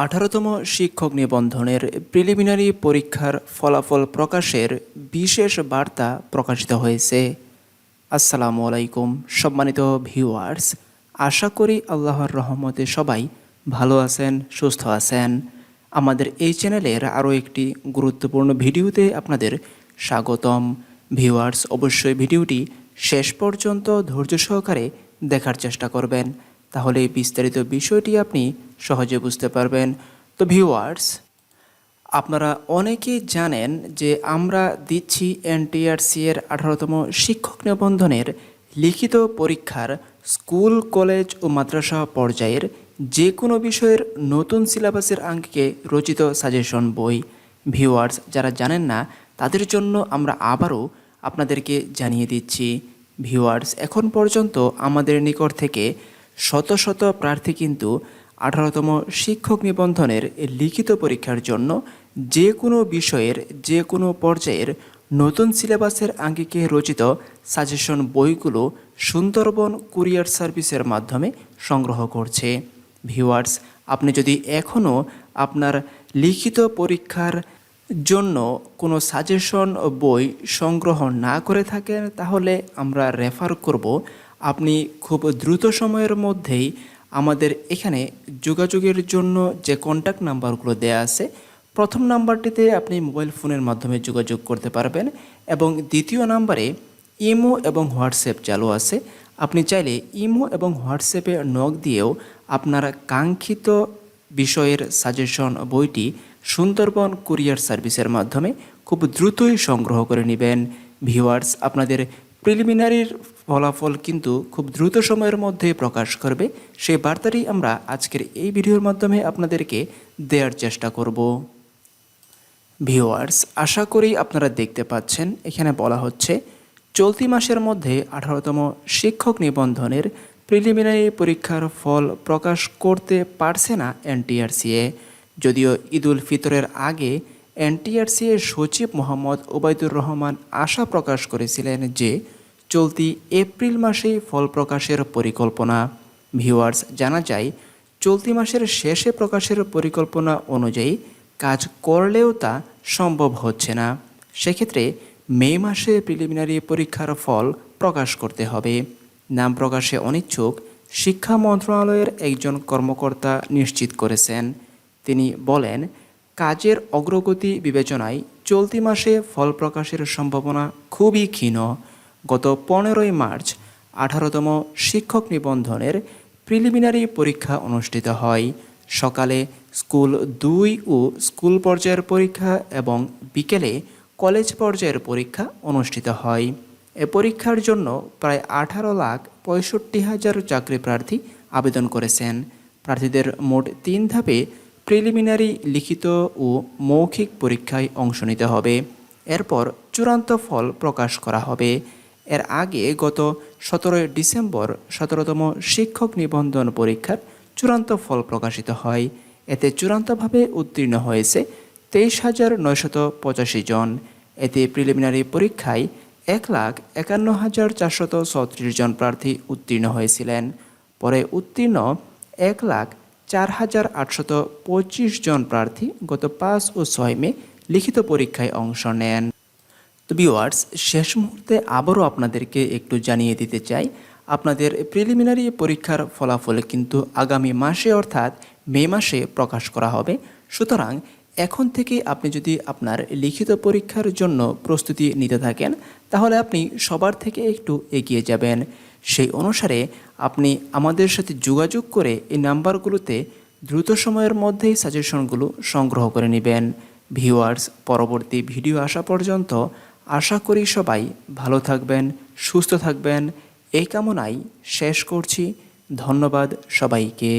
18তম শিক্ষক নিবন্ধনের প্রিলিমিনারি পরীক্ষার ফলাফল প্রকাশের বিশেষ বার্তা প্রকাশিত হয়েছে। আসসালামু আলাইকুম সম্মানিত ভিউয়ার্স, আশা করি আল্লাহর রহমতে সবাই ভালো আছেন, সুস্থ আছেন। আমাদের এই চ্যানেলের আরও একটি গুরুত্বপূর্ণ ভিডিওতে আপনাদের স্বাগতম। ভিউয়ার্স, অবশ্যই ভিডিওটি শেষ পর্যন্ত ধৈর্য সহকারে দেখার চেষ্টা করবেন, তাহলে বিস্তারিত বিষয়টি আপনি সহজে বুঝতে পারবেন। তো ভিউয়ার্স, আপনারা অনেকেই জানেন যে আমরা দিচ্ছি এনটিআরসি এর 18তম শিক্ষক নিবন্ধনের লিখিত পরীক্ষার স্কুল, কলেজ ও মাদ্রাসা পর্যায়ের যে কোনো বিষয়ের নতুন সিলেবাসের আঙ্গিকে রচিত সাজেশন বই। ভিউয়ার্স, যারা জানেন না তাদের জন্য আমরা আবারও আপনাদেরকে জানিয়ে দিচ্ছি। ভিউয়ার্স, এখন পর্যন্ত আমাদের নিকট থেকে শত শত প্রার্থী কিন্তু 18তম শিক্ষক নিবন্ধনের লিখিত পরীক্ষার জন্য যে কোনো বিষয়ের যে কোনো পর্যায়ের নতুন সিলেবাসের আঙ্গিকে রচিত সাজেশন বইগুলো সুন্দরবন কুরিয়ার সার্ভিসের মাধ্যমে সংগ্রহ করছে। ভিউয়ার্স, আপনি যদি এখনও আপনার লিখিত পরীক্ষার জন্য কোনো সাজেশন বই সংগ্রহ না করে থাকেন, তাহলে আমরা রেফার করব আপনি খুব দ্রুত সময়ের মধ্যেই আমাদের এখানে যোগাযোগের জন্য যে কন্ট্যাক্ট নাম্বারগুলো দেয়া আছে, প্রথম নাম্বারটিতে আপনি মোবাইল ফোনের মাধ্যমে যোগাযোগ করতে পারবেন এবং দ্বিতীয় নাম্বারে ইমো এবং হোয়াটসঅ্যাপ চালু আছে। আপনি চাইলে ইমো এবং হোয়াটসঅ্যাপে নক দিয়েও আপনার কাঙ্ক্ষিত বিষয়ের সাজেশন বইটি সুন্দরবন কুরিয়ার সার্ভিসের মাধ্যমে খুব দ্রুতই সংগ্রহ করে নেবেন। ভিউয়ার্স, আপনাদের প্রিলিমিনারির ফলাফল কিন্তু খুব দ্রুত সময়ের মধ্যে প্রকাশ করবে, সেই বার্তাটি আমরা আজকের এই ভিডিওর মাধ্যমে আপনাদেরকে দেওয়ার চেষ্টা করব। ভিউয়ার্স, আশা করি আপনারা দেখতে পাচ্ছেন, এখানে বলা হচ্ছে চলতি মাসের মধ্যে 18তম শিক্ষক নিবন্ধনের প্রিলিমিনারি পরীক্ষার ফল প্রকাশ করতে পারছে না এনটিআরসিএ। যদিও ঈদুল ফিতরের আগে এনটিআরসিএ সচিব মোহাম্মদ ওবায়দুর রহমান আশা প্রকাশ করেছিলেন যে চলতি এপ্রিল মাসেই ফল প্রকাশের পরিকল্পনা। ভিউয়ার্স, জানা যায় চলতি মাসের শেষে প্রকাশের পরিকল্পনা অনুযায়ী কাজ করলেও তা সম্ভব হচ্ছে না। সেক্ষেত্রে মে মাসে প্রিলিমিনারি পরীক্ষার ফল প্রকাশ করতে হবে। নাম প্রকাশে অনিচ্ছুক শিক্ষা মন্ত্রণালয়ের একজন কর্মকর্তা নিশ্চিত করেছেন। তিনি বলেন, কাজের অগ্রগতি বিবেচনায় চলতি মাসে ফল প্রকাশের সম্ভাবনা খুবই ক্ষীণ। গত 15ই মার্চ 18তম শিক্ষক নিবন্ধনের প্রিলিমিনারি পরীক্ষা অনুষ্ঠিত হয়। সকালে স্কুল 2 ও স্কুল পর্যায়ের পরীক্ষা এবং বিকেলে কলেজ পর্যায়ের পরীক্ষা অনুষ্ঠিত হয়। এ পরীক্ষার জন্য প্রায় 18,65,000 চাকরি প্রার্থী আবেদন করেছেন। প্রার্থীদের মোট 3 ধাপে প্রিলিমিনারি, লিখিত ও মৌখিক পরীক্ষায় অংশ নিতে হবে। এরপর চূড়ান্ত ফল প্রকাশ করা হবে। এর আগে গত 17 ডিসেম্বর 17তম শিক্ষক নিবন্ধন পরীক্ষার চূড়ান্ত ফল প্রকাশিত হয়। এতে চূড়ান্তভাবে উত্তীর্ণ হয়েছে 23,985 জন। এতে প্রিলিমিনারি পরীক্ষায় 1,51,436 জন প্রার্থী উত্তীর্ণ হয়েছিলেন। পরে উত্তীর্ণ 1,04,825 জন প্রার্থী গত 5 ও 6 মে লিখিত পরীক্ষায় অংশ নেন। তো ভিউয়ার্স, শেষ মুহূর্তে আবারও আপনাদেরকে একটু জানিয়ে দিতে চাই, আপনাদের প্রিলিমিনারি পরীক্ষার ফলাফল কিন্তু আগামী মাসে অর্থাৎ মে মাসে প্রকাশ করা হবে। সুতরাং এখন থেকে আপনি যদি আপনার লিখিত পরীক্ষার জন্য প্রস্তুতি নিতে থাকেন, তাহলে আপনি সবার থেকে একটু এগিয়ে যাবেন। সেই অনুসারে আপনি আমাদের সাথে যোগাযোগ করে এই নাম্বারগুলোতে দ্রুত সময়ের মধ্যেই সাজেশনগুলো সংগ্রহ করে নেবেন। ভিউয়ার্স, পরবর্তী ভিডিও আসা পর্যন্ত আশা করি সবাই ভালো থাকবেন, সুস্থ থাকবেন, এই কামনাই শেষ করছি। ধন্যবাদ সবাইকে।